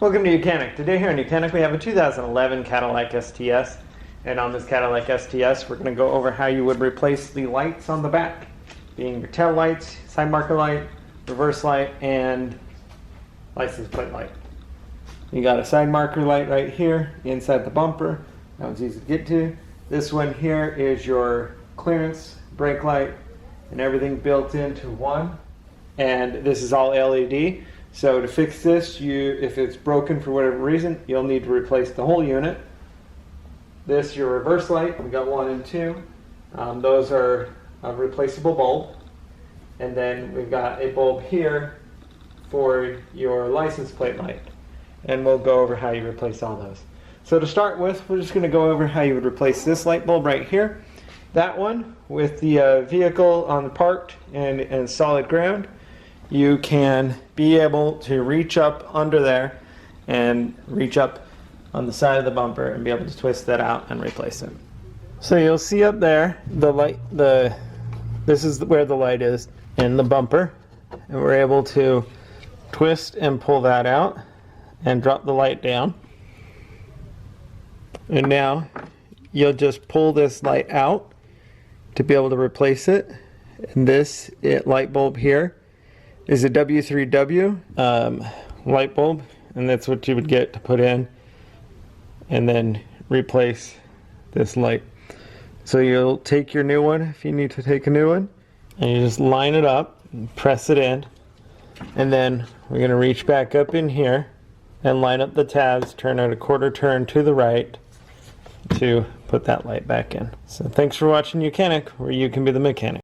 Welcome to YOUCANIC. Today here in YOUCANIC we have a 2011 Cadillac STS, and on this Cadillac STS we're going to go over how you would replace the lights on the back, being your tail lights, side marker light, reverse light, and license plate light. You got a side marker light right here inside the bumper. That one's easy to get to. This one here is your clearance, brake light, and everything built into one. And this is all LED. So to fix this, if it's broken for whatever reason, you'll need to replace the whole unit. This, your reverse light, we got 1 and 2. Those are a replaceable bulb. And then we've got a bulb here for your license plate light. And we'll go over how you replace all those. So to start with, we're just going to go over how you would replace this light bulb right here. That one with the vehicle on the parked and solid ground. You can be able to reach up under there and reach up on the side of the bumper and be able to twist that out and replace it. So you'll see up there the light, this is where the light is in the bumper, and we're able to twist and pull that out and drop the light down. And now you'll just pull this light out to be able to replace it. And this light bulb here is a W3W light bulb, and that's what you would get to put in and then replace this light. So you'll take your new one if you need to take a new one, and you just line it up and press it in, and then we're going to reach back up in here and line up the tabs, turn it a quarter turn to the right to put that light back in. So thanks for watching YOUCANIC, where you can be the mechanic.